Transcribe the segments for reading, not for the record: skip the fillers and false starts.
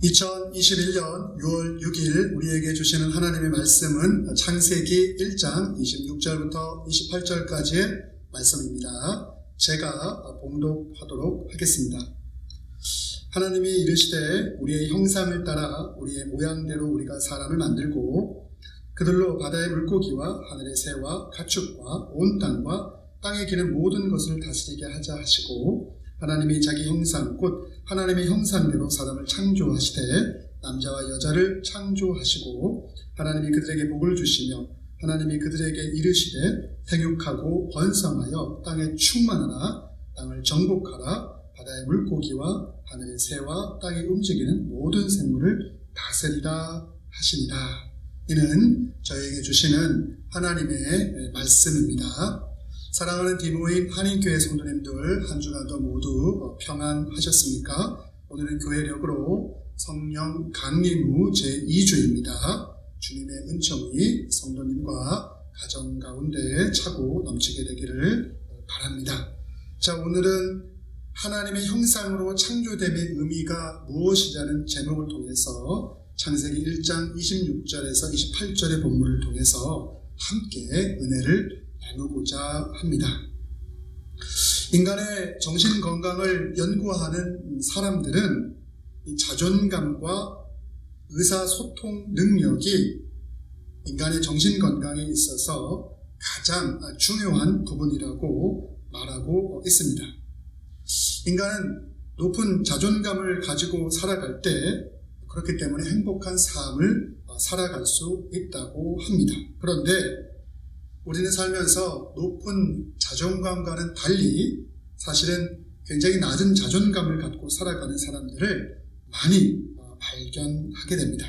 2021년 6월 6일 우리에게 주시는 하나님의 말씀은 창세기 1장 26절부터 28절까지의 말씀입니다. 제가 봉독하도록 하겠습니다. 하나님이 이르시되 우리의 형상을 따라 우리의 모양대로 우리가 사람을 만들고 그들로 바다의 물고기와 하늘의 새와 가축과 온 땅과 땅에 기는 모든 것을 다스리게 하자 하시고, 하나님이 자기 형상 곧 하나님의 형상대로 사람을 창조하시되 남자와 여자를 창조하시고, 하나님이 그들에게 복을 주시며 하나님이 그들에게 이르시되 생육하고 번성하여 땅에 충만하라, 땅을 정복하라, 바다의 물고기와 하늘의 새와 땅에 움직이는 모든 생물을 다스리라 하시니라. 이는 저에게 주시는 하나님의 말씀입니다. 사랑하는 디모인 한인교회 성도님들, 한 주간도 모두 평안하셨습니까? 오늘은 교회력으로 성령 강림 후 제2주입니다. 주님의 은총이 성도님과 가정 가운데 차고 넘치게 되기를 바랍니다. 자, 오늘은 하나님의 형상으로 창조됨의 의미가 무엇이냐는 제목을 통해서 창세기 1장 26절에서 28절의 본문을 통해서 함께 은혜를 나누고자 합니다. 인간의 정신건강을 연구하는 사람들은 이 자존감과 의사소통 능력이 인간의 정신건강에 있어서 가장 중요한 부분이라고 말하고 있습니다. 인간은 높은 자존감을 가지고 살아갈 때 그렇기 때문에 행복한 삶을 살아갈 수 있다고 합니다. 그런데 우리는 살면서 높은 자존감과는 달리 사실은 굉장히 낮은 자존감을 갖고 살아가는 사람들을 많이 발견하게 됩니다.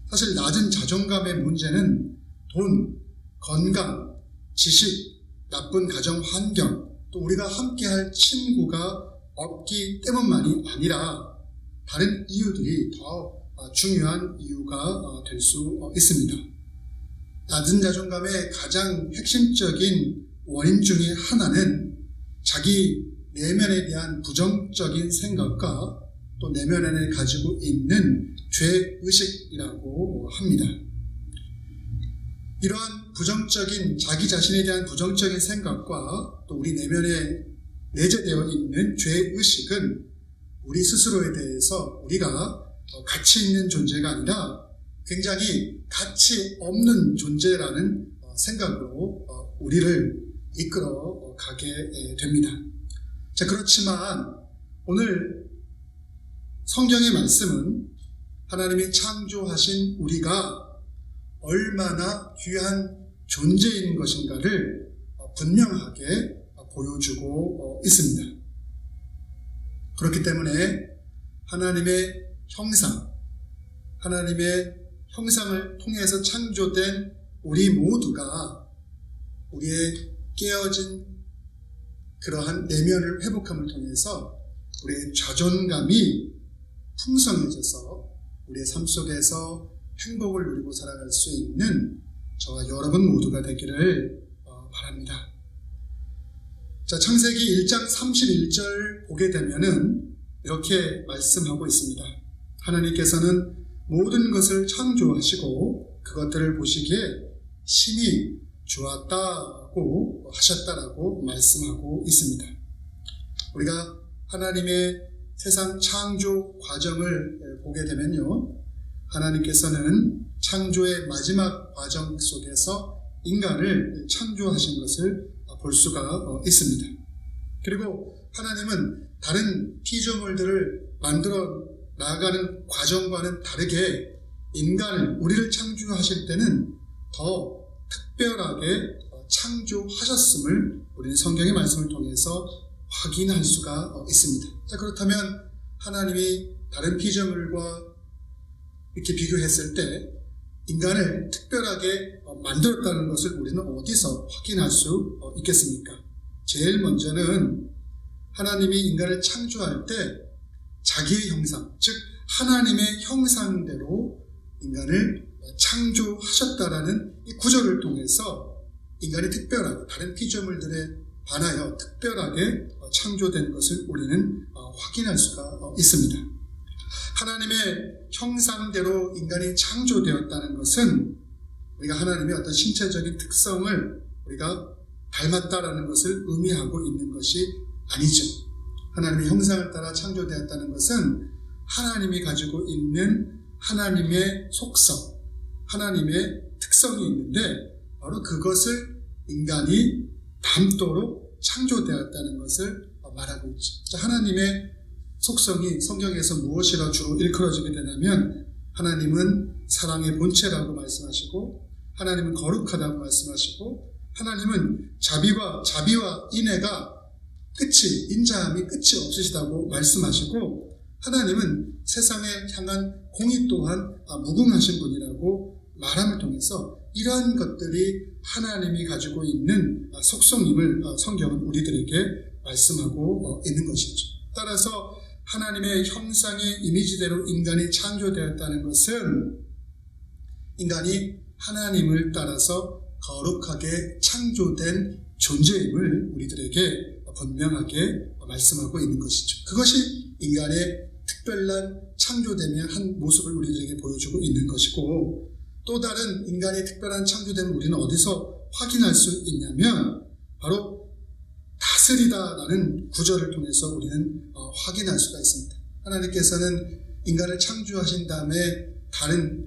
사실 낮은 자존감의 문제는 돈, 건강, 지식, 나쁜 가정 환경, 또 우리가 함께할 친구가 없기 때문만이 아니라 다른 이유들이 더 중요한 이유가 될 수 있습니다. 낮은 자존감의 가장 핵심적인 원인 중에 하나는 자기 내면에 대한 부정적인 생각과 또 내면에 가지고 있는 죄의식이라고 합니다. 이러한 부정적인, 자기 자신에 대한 부정적인 생각과 또 우리 내면에 내재되어 있는 죄의식은 우리 스스로에 대해서 우리가 가치 있는 존재가 아니라 굉장히 가치 없는 존재라는 생각으로 우리를 이끌어 가게 됩니다. 자, 그렇지만 오늘 성경의 말씀은 하나님이 창조하신 우리가 얼마나 귀한 존재인 것인가를 분명하게 보여주고 있습니다. 그렇기 때문에 하나님의 형상, 하나님의 형상을 통해서 창조된 우리 모두가 우리의 깨어진 그러한 내면을 회복함을 통해서 우리의 자존감이 풍성해져서 우리의 삶 속에서 행복을 누리고 살아갈 수 있는 저와 여러분 모두가 되기를 바랍니다. 자, 창세기 1장 31절 보게 되면은 이렇게 말씀하고 있습니다. 하나님께서는 모든 것을 창조하시고 그것들을 보시기에 심히 좋았다고 하셨다라고 말씀하고 있습니다. 우리가 하나님의 세상 창조 과정을 보게 되면요, 하나님께서는 창조의 마지막 과정 속에서 인간을 창조하신 것을 볼 수가 있습니다. 그리고 하나님은 다른 피조물들을 만들어 나아가는 과정과는 다르게 인간을, 우리를 창조하실 때는 더 특별하게 창조하셨음을 우리는 성경의 말씀을 통해서 확인할 수가 있습니다. 자, 그렇다면 하나님이 다른 피조물과 이렇게 비교했을 때 인간을 특별하게 만들었다는 것을 우리는 어디서 확인할 수 있겠습니까? 제일 먼저는 하나님이 인간을 창조할 때 자기의 형상, 즉 하나님의 형상대로 인간을 창조하셨다라는 이 구절을 통해서 인간이 특별하고 다른 피조물들에 반하여 특별하게 창조된 것을 우리는 확인할 수가 있습니다. 하나님의 형상대로 인간이 창조되었다는 것은 우리가 하나님의 어떤 신체적인 특성을 우리가 닮았다라는 것을 의미하고 있는 것이 아니죠. 하나님의 형상을 따라 창조되었다는 것은 하나님이 가지고 있는 하나님의 속성, 하나님의 특성이 있는데 바로 그것을 인간이 닮도록 창조되었다는 것을 말하고 있죠. 하나님의 속성이 성경에서 무엇이라 주로 일컬어지게 되냐면 하나님은 사랑의 본체라고 말씀하시고 하나님은 거룩하다고 말씀하시고 하나님은 자비와 인애가 인자함이 끝이 없으시다고 말씀하시고 하나님은 세상에 향한 공의 또한 무궁하신 분이라고 말함을 통해서 이러한 것들이 하나님이 가지고 있는 속성임을 성경은 우리들에게 말씀하고 있는 것이죠. 따라서 하나님의 형상의 이미지대로 인간이 창조되었다는 것은 인간이 하나님을 따라서 거룩하게 창조된 존재임을 우리들에게 분명하게 말씀하고 있는 것이죠. 그것이 인간의 특별한 창조됨의 한 모습을 우리들에게 보여주고 있는 것이고 또 다른 인간의 특별한 창조됨을 우리는 어디서 확인할 수 있냐면 바로 다스리다라는 구절을 통해서 우리는 확인할 수가 있습니다. 하나님께서는 인간을 창조하신 다음에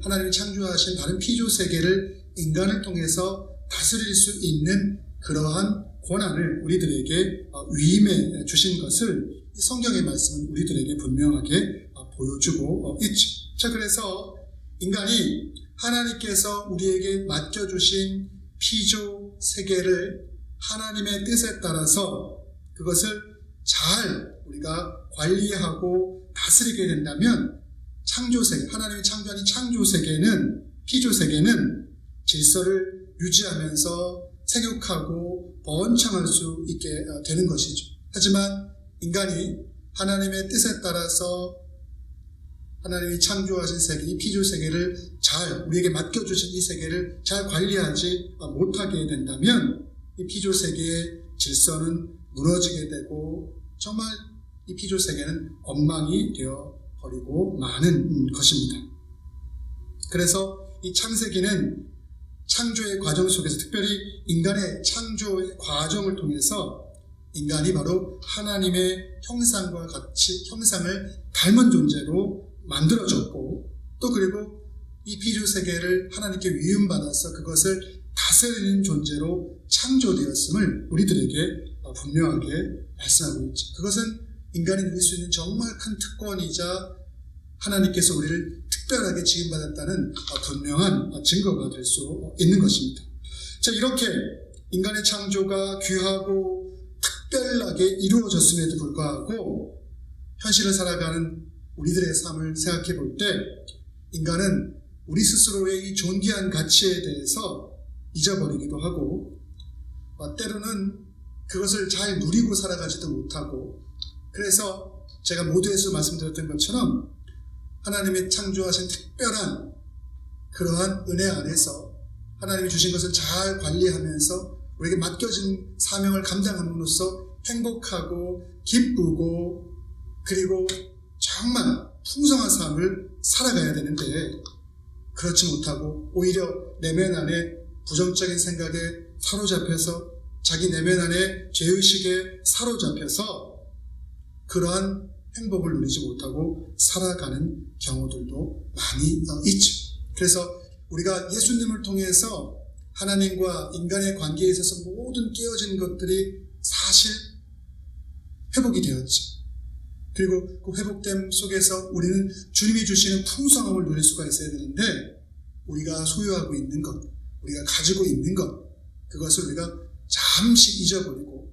하나님이 창조하신 다른 피조 세계를 인간을 통해서 다스릴 수 있는 그러한 권한을 우리들에게 위임해 주신 것을 이 성경의 말씀은 우리들에게 분명하게 보여주고 있죠. 자, 그래서 인간이 하나님께서 우리에게 맡겨주신 피조 세계를 하나님의 뜻에 따라서 그것을 잘 우리가 관리하고 다스리게 된다면 창조세계, 하나님이 창조한 이 창조세계는, 피조세계는 질서를 유지하면서 생육하고 번창할 수 있게 되는 것이죠. 하지만 인간이 하나님의 뜻에 따라서 하나님이 창조하신 세계, 이 피조세계를 우리에게 맡겨주신 이 세계를 잘 관리하지 못하게 된다면 이 피조세계의 질서는 무너지게 되고 정말 이 피조세계는 엉망이 되어버리고 마는 것입니다. 그래서 이 창세기는 창조의 과정 속에서 특별히 인간의 창조의 과정을 통해서 인간이 바로 하나님의 형상과 같이 형상을 닮은 존재로 만들어졌고 또 그리고 이 피조세계를 하나님께 위임받아서 그것을 다스리는 존재로 창조되었음을 우리들에게 분명하게 말씀하고 있죠. 그것은 인간이 누릴 수 있는 정말 큰 특권이자 하나님께서 우리를 특별하게 지음받았다는 분명한 증거가 될 수 있는 것입니다. 자, 이렇게 인간의 창조가 귀하고 특별하게 이루어졌음에도 불구하고 현실을 살아가는 우리들의 삶을 생각해 볼 때 인간은 우리 스스로의 이 존귀한 가치에 대해서 잊어버리기도 하고 때로는 그것을 잘 누리고 살아가지도 못하고 그래서 제가 모두에서 말씀드렸던 것처럼 하나님이 창조하신 특별한 그러한 은혜 안에서 하나님이 주신 것을 잘 관리하면서 우리에게 맡겨진 사명을 감당함으로써 행복하고 기쁘고 그리고 정말 풍성한 삶을 살아가야 되는데 그렇지 못하고 오히려 내면 안에 부정적인 생각에 사로잡혀서 자기 내면 안에 죄의식에 사로잡혀서 그러한 행복을 누리지 못하고 살아가는 경우들도 많이 있죠. 그래서 우리가 예수님을 통해서 하나님과 인간의 관계에 있어서 모든 깨어진 것들이 사실 회복이 되었죠. 그리고 그 회복됨 속에서 우리는 주님이 주시는 풍성함을 누릴 수가 있어야 되는데 우리가 소유하고 있는 것, 우리가 가지고 있는 것, 그것을 우리가 잠시 잊어버리고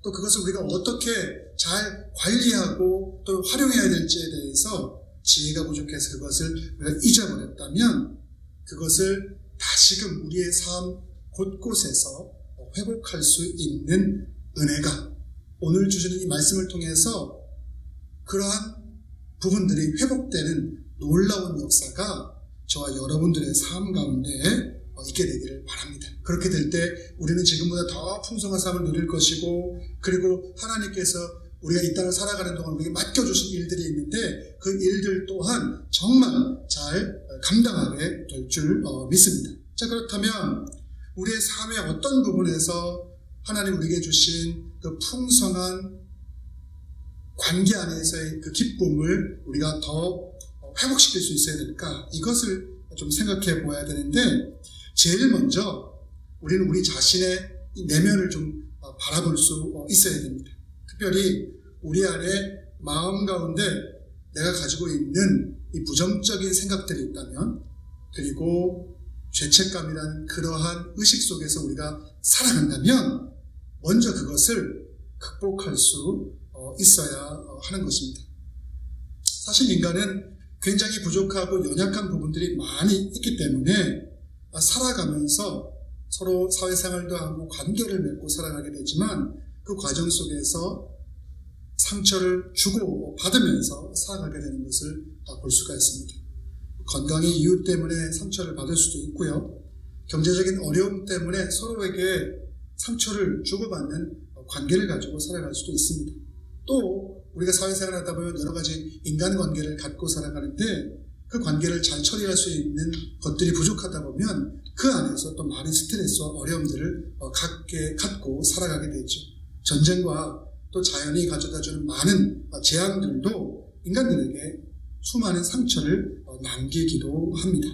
또 그것을 우리가 어떻게 잘 관리하고 또 활용해야 될지에 대해서 지혜가 부족해서 그것을 우리가 잊어버렸다면 그것을 다시금 우리의 삶 곳곳에서 회복할 수 있는 은혜가 오늘 주시는 이 말씀을 통해서 그러한 부분들이 회복되는 놀라운 역사가 저와 여러분들의 삶 가운데 있게 되기를 바랍니다. 그렇게 될 때 우리는 지금보다 더 풍성한 삶을 누릴 것이고 그리고 하나님께서 우리가 이 땅을 살아가는 동안 우리에게 맡겨주신 일들이 있는데 그 일들 또한 정말 잘 감당하게 될 줄 믿습니다. 자, 그렇다면 우리의 삶의 어떤 부분에서 하나님 우리에게 주신 그 풍성한 관계 안에서의 그 기쁨을 우리가 더 회복시킬 수 있어야 될까? 이것을 좀 생각해 보아야 되는데, 제일 먼저 우리는 우리 자신의 이 내면을 좀 바라볼 수 있어야 됩니다. 특별히 우리 안에 마음 가운데 내가 가지고 있는 이 부정적인 생각들이 있다면, 그리고 죄책감이라는 그러한 의식 속에서 우리가 살아간다면 먼저 그것을 극복할 수 있어야 하는 것입니다. 사실 인간은 굉장히 부족하고 연약한 부분들이 많이 있기 때문에 살아가면서 서로 사회생활도 하고 관계를 맺고 살아가게 되지만 그 과정 속에서 상처를 주고 받으면서 살아가게 되는 것을 볼 수가 있습니다. 건강의 이유 때문에 상처를 받을 수도 있고요. 경제적인 어려움 때문에 서로에게 상처를 주고받는 관계를 가지고 살아갈 수도 있습니다. 또 우리가 사회생활 하다 보면 여러 가지 인간관계를 갖고 살아가는데 그 관계를 잘 처리할 수 있는 것들이 부족하다 보면 그 안에서 또 많은 스트레스와 어려움들을 갖고 살아가게 되죠. 전쟁과 또 자연이 가져다주는 많은 재앙들도 인간들에게 수많은 상처를 남기기도 합니다.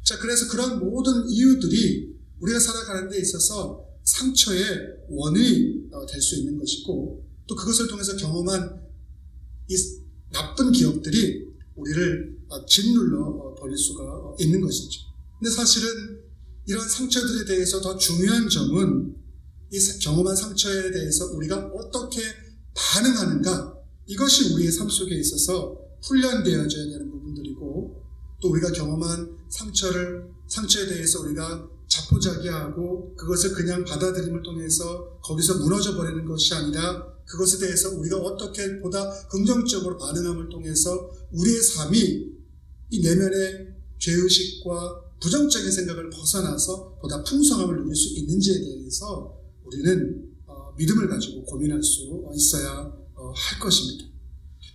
자, 그래서 그런 모든 이유들이 우리가 살아가는 데 있어서 상처의 원인이 될 수 있는 것이고, 또 그것을 통해서 경험한 이 나쁜 기억들이 우리를 짓눌러 버릴 수가 있는 것이죠. 근데 사실은 이런 상처들에 대해서 더 중요한 점은 이 경험한 상처에 대해서 우리가 어떻게 반응하는가, 이것이 우리의 삶 속에 있어서 훈련되어져야 되는 부분들이고, 또 우리가 경험한 상처에 대해서 우리가 자포자기하고 그것을 그냥 받아들임을 통해서 거기서 무너져 버리는 것이 아니라 그것에 대해서 우리가 어떻게 보다 긍정적으로 반응함을 통해서 우리의 삶이 이 내면의 죄의식과 부정적인 생각을 벗어나서 보다 풍성함을 누릴 수 있는지에 대해서 우리는 믿음을 가지고 고민할 수 있어야 할 것입니다.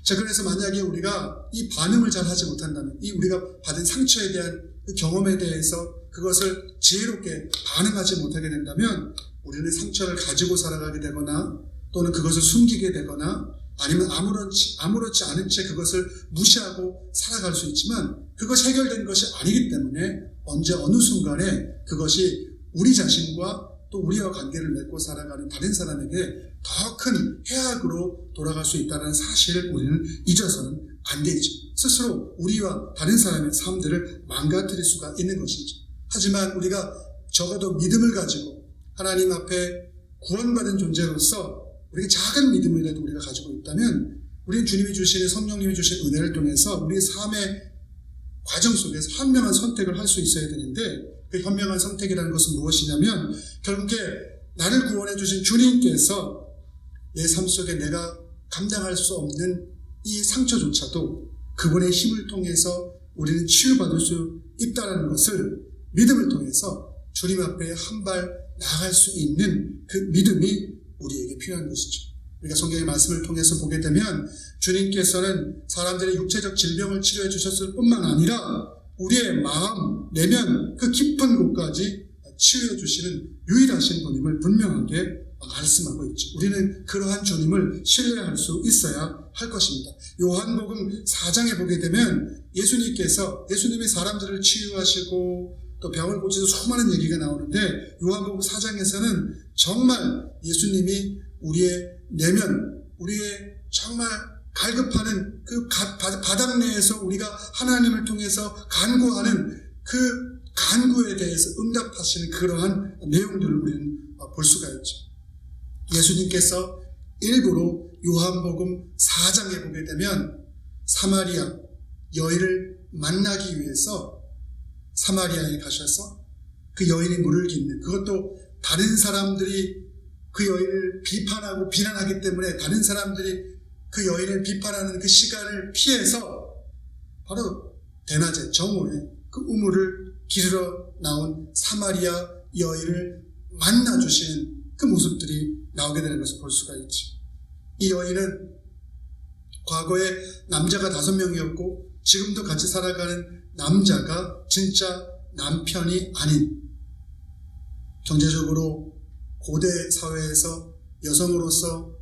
자, 그래서 만약에 우리가 이 반응을 잘 하지 못한다면, 이 우리가 받은 상처에 대한 그 경험에 대해서 그것을 지혜롭게 반응하지 못하게 된다면 우리는 상처를 가지고 살아가게 되거나 또는 그것을 숨기게 되거나 아니면 아무렇지 않은 채 그것을 무시하고 살아갈 수 있지만 그것이 해결된 것이 아니기 때문에 언제 어느 순간에 그것이 우리 자신과 또 우리와 관계를 맺고 살아가는 다른 사람에게 더 큰 해악으로 돌아갈 수 있다는 사실을 우리는 잊어서는 안 되죠. 스스로 우리와 다른 사람의 삶들을 망가뜨릴 수가 있는 것이죠. 하지만 우리가 적어도 믿음을 가지고 하나님 앞에 구원받은 존재로서 우리가 작은 믿음이라도 우리가 가지고 있다면 우리는 주님이 주시는 성령님이 주신 은혜를 통해서 우리의 삶의 과정 속에서 현명한 선택을 할 수 있어야 되는데, 그 현명한 선택이라는 것은 무엇이냐면 결국에 나를 구원해 주신 주님께서 내 삶 속에 내가 감당할 수 없는 이 상처조차도 그분의 힘을 통해서 우리는 치유받을 수 있다는 것을 믿음을 통해서 주님 앞에 한 발 나아갈 수 있는 그 믿음이 우리에게 필요한 것이죠. 우리가 성경의 말씀을 통해서 보게 되면 주님께서는 사람들의 육체적 질병을 치료해 주셨을 뿐만 아니라 우리의 마음, 내면 그 깊은 곳까지 치유해 주시는 유일하신 분임을 분명하게 말씀하고 있죠. 우리는 그러한 주님을 신뢰할 수 있어야 할 것입니다. 요한복음 4장에 보게 되면 예수님이 사람들을 치유하시고 또 병을 고치셔서 수많은 얘기가 나오는데, 요한복음 4장에서는 정말 예수님이 우리의 내면, 우리의 정말 갈급하는 그 바닥 내에서 우리가 하나님을 통해서 간구하는 그 간구에 대해서 응답하시는 그러한 내용들을 우리는 볼 수가 있죠. 예수님께서 일부러 요한복음 4장에 보게 되면 사마리아 여인을 만나기 위해서 사마리아에 가셔서 그 여인이 물을 깃는, 그것도 다른 사람들이 그 여인을 비판하고 비난하기 때문에 다른 사람들이 그 여인을 비판하는 그 시간을 피해서 바로 대낮에 정오에 그 우물을 기르러 나온 사마리아 여인을 만나주시는 그 모습들이 나오게 되는 것을 볼 수가 있죠. 이 여인은 과거에 남자가 5명이었고 지금도 같이 살아가는 남자가 진짜 남편이 아닌, 경제적으로 고대 사회에서 여성으로서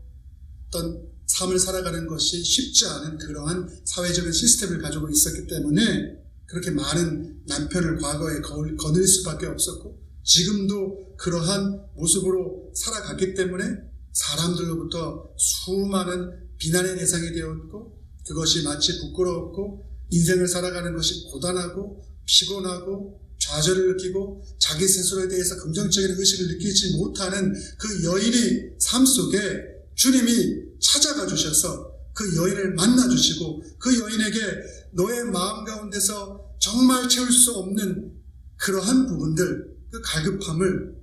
어떤 삶을 살아가는 것이 쉽지 않은 그러한 사회적인 시스템을 가지고 있었기 때문에 그렇게 많은 남편을 과거에 거느릴 수밖에 없었고, 지금도 그러한 모습으로 살아갔기 때문에 사람들로부터 수많은 비난의 대상이 되었고, 그것이 마치 부끄러웠고 인생을 살아가는 것이 고단하고 피곤하고 좌절을 느끼고 자기 스스로에 대해서 긍정적인 의식을 느끼지 못하는 그 여인의 삶 속에 주님이 찾아가 주셔서 그 여인을 만나 주시고, 그 여인에게 너의 마음 가운데서 정말 채울 수 없는 그러한 부분들, 그 갈급함을,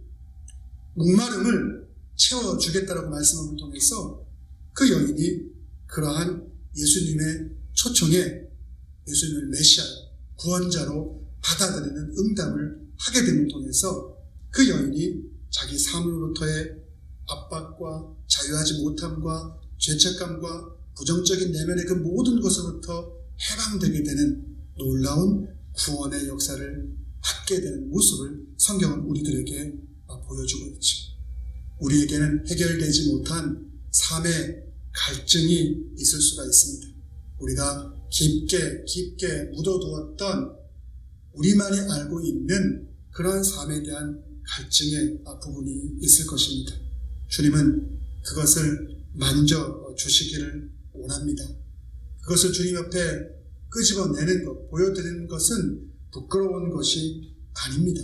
목마름을 채워주겠다라고 말씀을 통해서 그 여인이 그러한 예수님의 초청에 예수님을 메시아, 구원자로 받아들이는 응답을 하게 됨을 통해서 그 여인이 자기 삶으로부터의 압박과 자유하지 못함과 죄책감과 부정적인 내면의 그 모든 것으로부터 해방되게 되는 놀라운 구원의 역사를 받게 되는 모습을 성경은 우리들에게 보여주고 있죠. 우리에게는 해결되지 못한 삶의 갈증이 있을 수가 있습니다. 우리가 깊게 묻어두었던 우리만이 알고 있는 그런 삶에 대한 갈증의 부분이 있을 것입니다. 주님은 그것을 만져 주시기를 원합니다. 그것을 주님 앞에 끄집어내는 것, 보여드리는 것은 부끄러운 것이 아닙니다.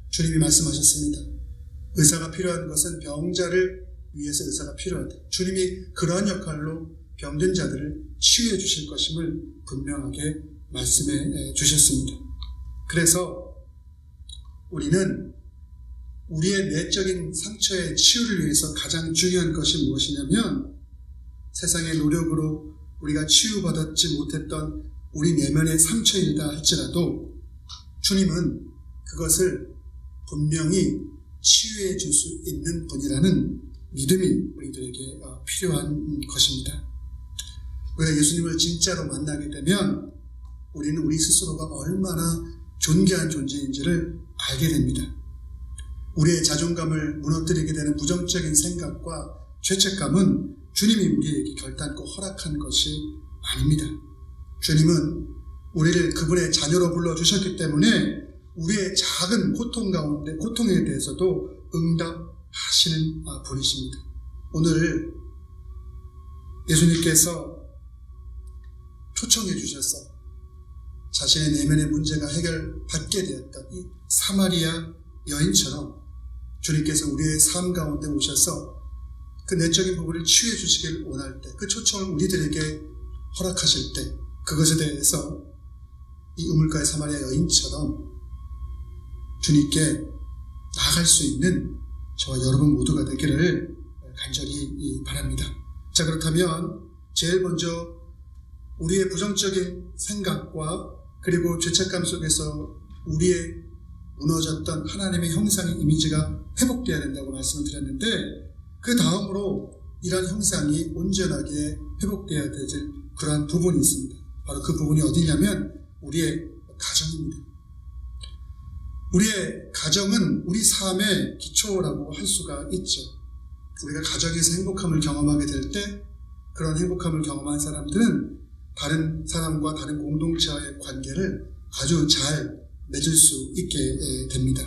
주님이 말씀하셨습니다. 의사가 필요한 것은 병자를 위해서 의사가 필요하다. 주님이 그러한 역할로 병든 자들을 치유해 주실 것임을 분명하게 말씀해 주셨습니다. 그래서 우리는 우리의 내적인 상처의 치유를 위해서 가장 중요한 것이 무엇이냐면, 세상의 노력으로 우리가 치유받았지 못했던 우리 내면의 상처이다 할지라도 주님은 그것을 분명히 치유해 줄 수 있는 분이라는 믿음이 우리들에게 필요한 것입니다. 우리가 예수님을 진짜로 만나게 되면 우리는 우리 스스로가 얼마나 존귀한 존재인지를 알게 됩니다. 우리의 자존감을 무너뜨리게 되는 부정적인 생각과 죄책감은 주님이 우리에게 결단코 허락한 것이 아닙니다. 주님은 우리를 그분의 자녀로 불러주셨기 때문에 우리의 작은 고통 가운데 고통에 대해서도 응답하시는 분이십니다. 오늘 예수님께서 초청해 주셔서 자신의 내면의 문제가 해결받게 되었던 이 사마리아 여인처럼 주님께서 우리의 삶 가운데 오셔서 그 내적인 부분을 치유해 주시길 원할 때, 그 초청을 우리들에게 허락하실 때, 그것에 대해서 이 우물가의 사마리아 여인처럼 주님께 나아갈 수 있는 저와 여러분 모두가 되기를 간절히 바랍니다. 자, 그렇다면 제일 먼저 우리의 부정적인 생각과 그리고 죄책감 속에서 우리의 무너졌던 하나님의 형상의 이미지가 회복되어야 된다고 말씀을 드렸는데, 그 다음으로 이러한 형상이 온전하게 회복되어야 될 그러한 부분이 있습니다. 바로 그 부분이 어디냐면 우리의 가정입니다. 우리의 가정은 우리 삶의 기초라고 할 수가 있죠. 우리가 가정에서 행복함을 경험하게 될 때, 그런 행복함을 경험한 사람들은 다른 사람과 다른 공동체와의 관계를 아주 잘 맺을 수 있게 됩니다.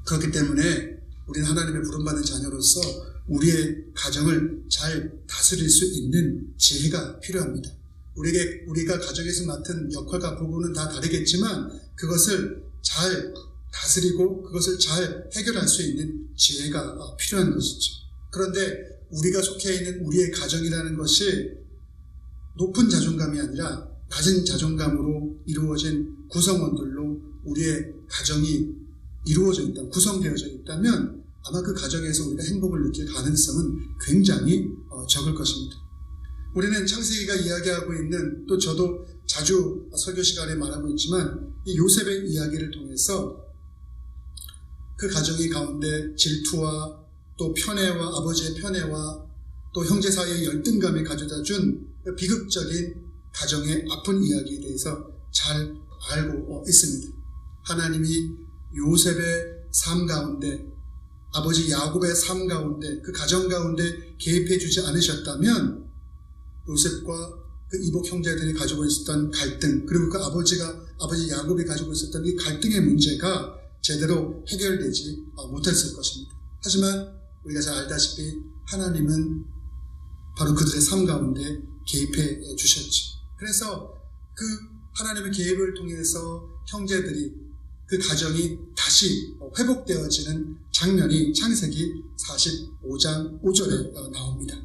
그렇기 때문에 우리는 하나님의 부름받은 자녀로서 우리의 가정을 잘 다스릴 수 있는 지혜가 필요합니다. 우리가 가정에서 맡은 역할과 부분은 다 다르겠지만 그것을 잘 다스리고 그것을 잘 해결할 수 있는 지혜가 필요한 것이죠. 그런데 우리가 속해 있는 우리의 가정이라는 것이 높은 자존감이 아니라 낮은 자존감으로 이루어진 구성원들로 우리의 가정이 이루어져 있다, 구성되어져 있다면 아마 그 가정에서 우리가 행복을 느낄 가능성은 굉장히 적을 것입니다. 우리는 창세기가 이야기하고 있는, 또 저도 자주 설교 시간에 말하고 있지만 이 요셉의 이야기를 통해서 그 가정이 가운데 질투와 또 편애와 아버지의 편애와 또 형제 사이의 열등감이 가져다준 비극적인 가정의 아픈 이야기에 대해서 잘 알고 있습니다. 하나님이 요셉의 삶 가운데, 아버지 야곱의 삶 가운데, 그 가정 가운데 개입해 주지 않으셨다면 요셉과 그 이복 형제들이 가지고 있었던 갈등, 그리고 그 아버지 야곱이 가지고 있었던 이 갈등의 문제가 제대로 해결되지 못했을 것입니다. 하지만 우리가 잘 알다시피 하나님은 바로 그들의 삶 가운데 개입해 주셨지. 그래서 그 하나님의 개입을 통해서 형제들이, 그 가정이 다시 회복되어지는 장면이 창세기 45장 5절에 나옵니다.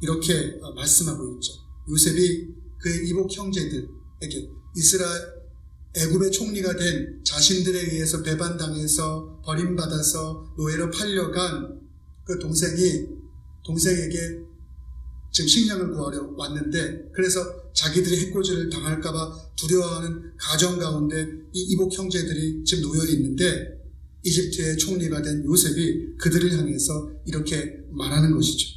이렇게 말씀하고 있죠. 요셉이 그의 이복 형제들에게 애굽의 총리가 된 자신들에 의해서 배반당해서 버림받아서 노예로 팔려간 그 동생에게 지금 식량을 구하려 왔는데, 그래서 자기들이 해코지를 당할까봐 두려워하는 가정 가운데 이 이복 형제들이 지금 놓여 있는데, 이집트의 총리가 된 요셉이 그들을 향해서 이렇게 말하는 것이죠.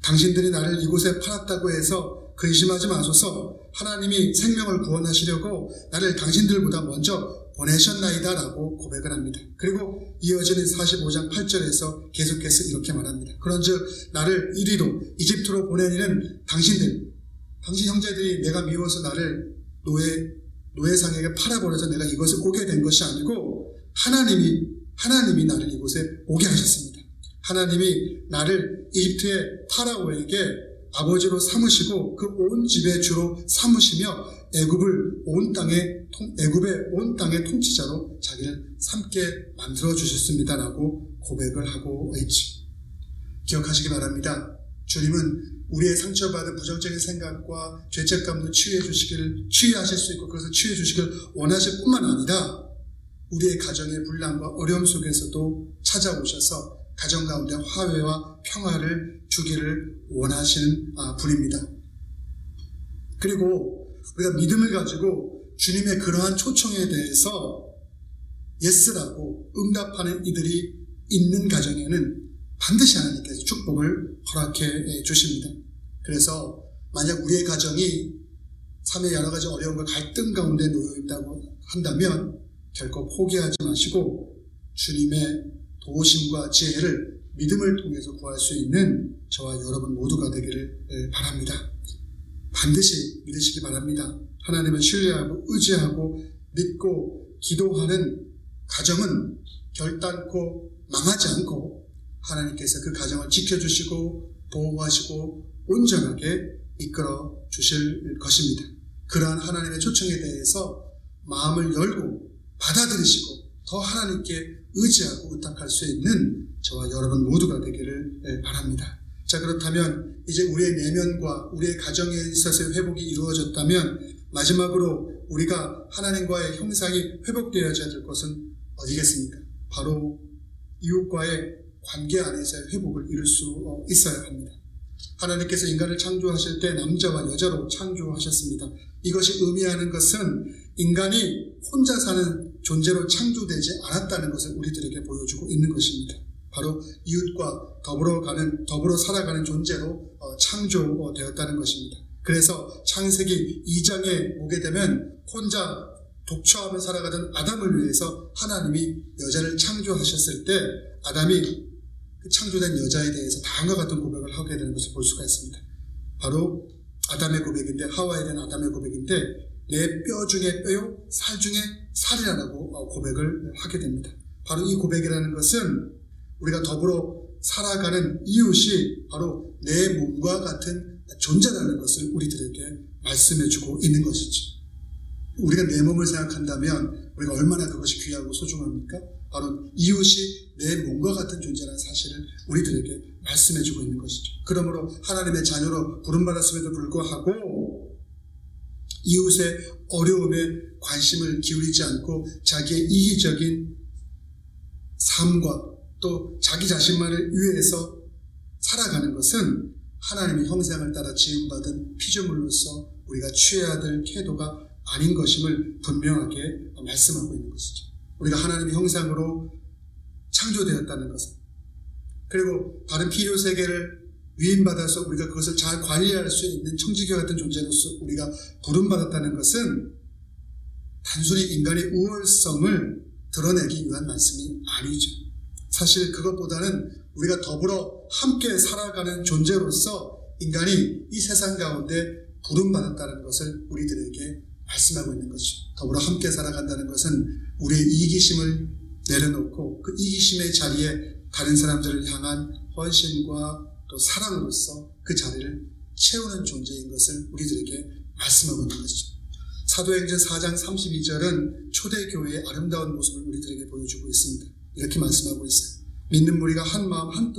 당신들이 나를 이곳에 팔았다고 해서 근심하지 마소서. 하나님이 생명을 구원하시려고 나를 당신들보다 먼저 보내셨나이다 라고 고백을 합니다. 그리고 이어지는 45장 8절에서 계속해서 이렇게 말합니다. 그런즉 나를 이리로 이집트로 보낸 이는 당신 형제들이 내가 미워서 나를 노예상에게 팔아버려서 내가 이것을 오게 된 것이 아니고 하나님이 나를 이곳에 오게 하셨습니다. 하나님이 나를 이집트의 파라오에게 아버지로 삼으시고 그 온 집의 주로 삼으시며 애굽의 온 땅의 통치자로 자기를 삼게 만들어 주셨습니다라고 고백을 하고 있지. 기억하시기 바랍니다. 주님은 우리의 상처받은 부정적인 생각과 죄책감도 치유하실 수 있고, 그래서 치유해 주시길 원하실 뿐만 아니라 우리의 가정의 분란과 어려움 속에서도 찾아오셔서 가정 가운데 화해와 평화를 주기를 원하시는 분입니다. 그리고 우리가 믿음을 가지고 주님의 그러한 초청에 대해서 예스라고 응답하는 이들이 있는 가정에는 반드시 하나님께서 축복을 허락해 주십니다. 그래서 만약 우리의 가정이 삶의 여러 가지 어려움과 갈등 가운데 놓여 있다고 한다면 결코 포기하지 마시고 주님의 도우심과 지혜를 믿음을 통해서 구할 수 있는 저와 여러분 모두가 되기를 바랍니다. 반드시 믿으시기 바랍니다. 하나님을 신뢰하고 의지하고 믿고 기도하는 가정은 결단코 망하지 않고 하나님께서 그 가정을 지켜주시고 보호하시고 온전하게 이끌어 주실 것입니다. 그러한 하나님의 초청에 대해서 마음을 열고 받아들이시고 더 하나님께 의지하고 의탁할 수 있는 저와 여러분 모두가 되기를 바랍니다. 자, 그렇다면 이제 우리의 내면과 우리의 가정에 있어서의 회복이 이루어졌다면 마지막으로 우리가 하나님과의 형상이 회복되어야 될 것은 어디겠습니까? 바로 이웃과의 관계 안에서의 회복을 이룰 수 있어야 합니다. 하나님께서 인간을 창조하실 때 남자와 여자로 창조하셨습니다. 이것이 의미하는 것은 인간이 혼자 사는 존재로 창조되지 않았다는 것을 우리들에게 보여주고 있는 것입니다. 바로 이웃과 더불어 살아가는 존재로 창조되었다는 것입니다. 그래서 창세기 2장에 보게 되면 혼자 독처하며 살아가던 아담을 위해서 하나님이 여자를 창조하셨을 때 아담이 그 창조된 여자에 대해서 다음과 같은 고백을 하게 되는 것을 볼 수가 있습니다. 바로 아담의 고백인데, 하와에 대한 아담의 고백인데, 내 뼈 중에 뼈요 살 중에 살이라고 고백을 하게 됩니다. 바로 이 고백이라는 것은 우리가 더불어 살아가는 이웃이 바로 내 몸과 같은 존재라는 것을 우리들에게 말씀해주고 있는 것이죠. 우리가 내 몸을 생각한다면 우리가 얼마나 그것이 귀하고 소중합니까? 바로 이웃이 내 몸과 같은 존재라는 사실을 우리들에게 말씀해주고 있는 것이죠. 그러므로 하나님의 자녀로 부름받았음에도 불구하고 이웃의 어려움에 관심을 기울이지 않고 자기의 이기적인 삶과 또 자기 자신만을 위해서 살아가는 것은 하나님의 형상을 따라 지음받은 피조물로서 우리가 취해야 될 태도가 아닌 것임을 분명하게 말씀하고 있는 것이죠. 우리가 하나님의 형상으로 창조되었다는 것은, 그리고 다른 필요 세계를 위임받아서 우리가 그것을 잘 관리할 수 있는 청지기 같은 존재로서 우리가 부름받았다는 것은 단순히 인간의 우월성을 드러내기 위한 말씀이 아니죠. 사실 그것보다는 우리가 더불어 함께 살아가는 존재로서 인간이 이 세상 가운데 부름받았다는 것을 우리들에게 말씀하고 있는 것이죠. 더불어 함께 살아간다는 것은 우리의 이기심을 내려놓고 그 이기심의 자리에 다른 사람들을 향한 헌신과 또 사랑으로서 그 자리를 채우는 존재인 것을 우리들에게 말씀하고 있는 것이죠. 사도행전 4장 32절은 초대교회의 아름다운 모습을 우리들에게 보여주고 있습니다. 이렇게 말씀하고 있어요. 믿는 무리가 한 마음 한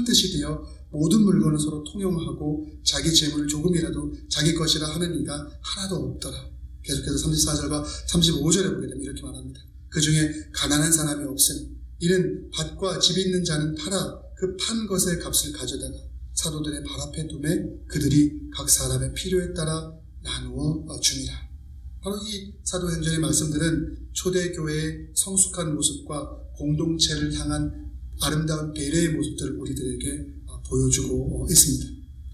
뜻이 되어 모든 물건을 서로 통용하고 자기 재물을 조금이라도 자기 것이라 하는 이가 하나도 없더라. 계속해서 34절과 35절에 보게 되면 이렇게 말합니다. 그 중에 가난한 사람이 없으니 이는 밭과 집 있는 자는 팔아 그 판 것의 값을 가져다가 사도들의 발 앞에 두매 그들이 각 사람의 필요에 따라 나누어 주니라. 바로 이 사도행전의 말씀들은 초대교회의 성숙한 모습과 공동체를 향한 아름다운 배려의 모습들을 우리들에게 보여주고 있습니다.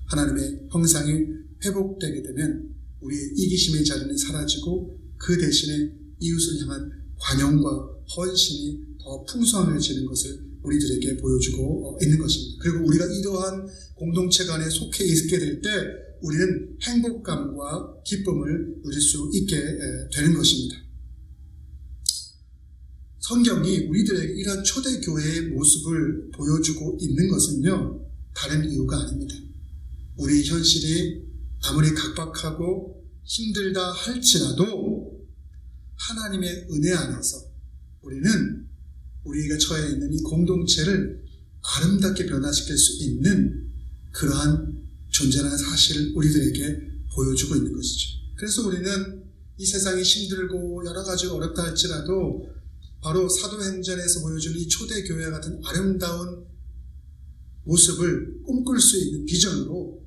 하나님의 형상이 회복되게 되면 우리의 이기심의 자리는 사라지고 그 대신에 이웃을 향한 관용과 헌신이 더 풍성해지는 것을 우리들에게 보여주고 있는 것입니다. 그리고 우리가 이러한 공동체 간에 속해 있게 될 때 우리는 행복감과 기쁨을 누릴 수 있게 되는 것입니다. 성경이 우리들에게 이러한 초대교회의 모습을 보여주고 있는 것은요, 다른 이유가 아닙니다. 우리의 현실이 아무리 각박하고 힘들다 할지라도 하나님의 은혜 안에서 우리는 우리가 처해 있는 이 공동체를 아름답게 변화시킬 수 있는 그러한 존재라는 사실을 우리들에게 보여주고 있는 것이죠. 그래서 우리는 이 세상이 힘들고 여러 가지 어렵다 할지라도 바로 사도행전에서 보여준 이 초대교회 같은 아름다운 모습을 꿈꿀 수 있는 비전으로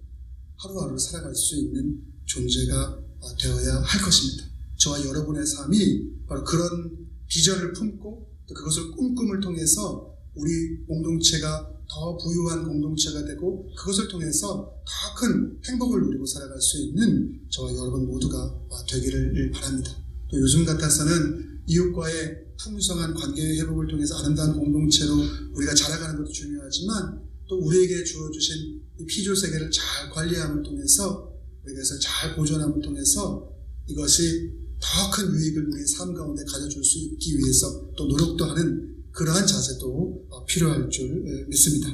하루하루 살아갈 수 있는 존재가 되어야 할 것입니다. 저와 여러분의 삶이 바로 그런 비전을 품고 또 그것을 꿈꿈을 통해서 우리 공동체가 더 부유한 공동체가 되고 그것을 통해서 더 큰 행복을 누리고 살아갈 수 있는 저와 여러분 모두가 되기를 바랍니다. 또 요즘 같아서는 이웃과의 풍성한 관계의 회복을 통해서 아름다운 공동체로 우리가 자라가는 것도 중요하지만 또 우리에게 주어주신 이 피조세계를 잘 관리함을 통해서 우리가 잘 보존함을 통해서 이것이 더 큰 유익을 우리의 삶 가운데 가져줄 수 있기 위해서 또 노력도 하는 그러한 자세도 필요할 줄 믿습니다.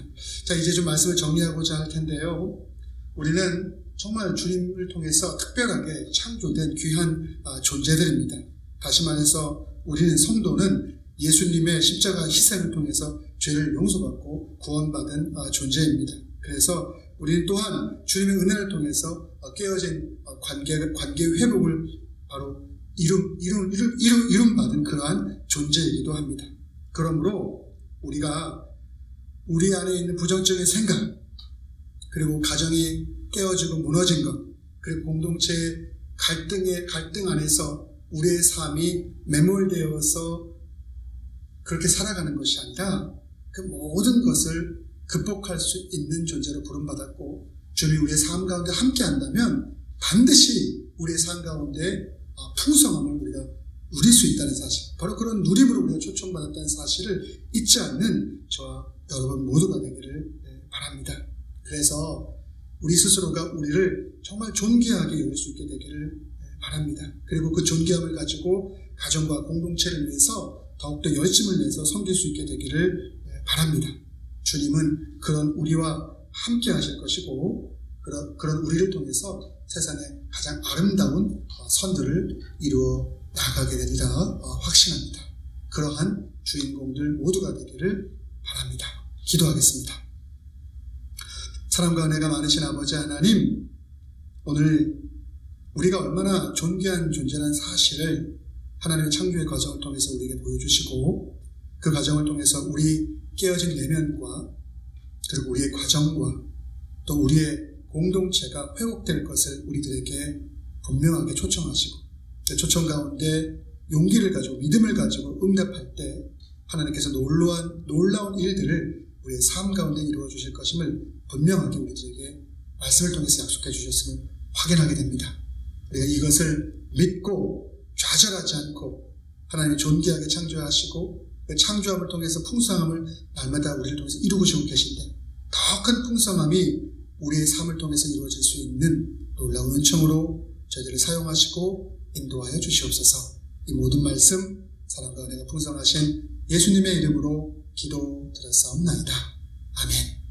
자, 이제 좀 말씀을 정리하고자 할 텐데요. 우리는 정말 주님을 통해서 특별하게 창조된 귀한 존재들입니다. 다시 말해서 우리는 성도는 예수님의 십자가 희생을 통해서 죄를 용서받고 구원받은 존재입니다. 그래서 우리는 또한 주님의 은혜를 통해서 깨어진 관계 회복을 바로 이룸받은 그러한 존재이기도 합니다. 그러므로 우리가 우리 안에 있는 부정적인 생각, 그리고 가정이 깨어지고 무너진 것, 그리고 공동체의 갈등 안에서 우리의 삶이 매몰되어서 그렇게 살아가는 것이 아니라 그 모든 것을 극복할 수 있는 존재로 부름받았고 주님이 우리의 삶 가운데 함께 한다면 반드시 우리의 삶 가운데 풍성함을 우리가 누릴 수 있다는 사실, 바로 그런 누림으로 우리가 초청받았다는 사실을 잊지 않는 저와 여러분 모두가 되기를 바랍니다. 그래서 우리 스스로가 우리를 정말 존귀하게 여길 수 있게 되기를 바랍니다. 그리고 그 존귀함을 가지고 가정과 공동체를 위해서 더욱더 열심을 내서 섬길 수 있게 되기를 바랍니다. 주님은 그런 우리와 함께 하실 것이고 그런 우리를 통해서 세상의 가장 아름다운 선들을 이루어 나가게 되리라 확신합니다. 그러한 주인공들 모두가 되기를 바랍니다. 기도하겠습니다. 사랑과 은혜가 많으신 아버지 하나님, 오늘 우리가 얼마나 존귀한 존재라는 사실을 하나님의 창조의 과정을 통해서 우리에게 보여주시고 그 과정을 통해서 우리 깨어진 내면과 그리고 우리의 과정과 또 우리의 공동체가 회복될 것을 우리들에게 분명하게 초청하시고 그 초청 가운데 용기를 가지고 믿음을 가지고 응답할 때 하나님께서 놀라운 일들을 우리의 삶 가운데 이루어 주실 것임을 분명하게 우리들에게 말씀을 통해서 약속해 주셨음을 확인하게 됩니다. 우리가 이것을 믿고 좌절하지 않고 하나님이 존귀하게 창조하시고 그 창조함을 통해서 풍성함을 날마다 우리를 통해서 이루시고 계신데 더 큰 풍성함이 우리의 삶을 통해서 이루어질 수 있는 놀라운 은총으로 저희들을 사용하시고 인도하여 주시옵소서. 이 모든 말씀 사랑과 은혜가 풍성하신 예수님의 이름으로 기도드렸사옵나이다. 아멘.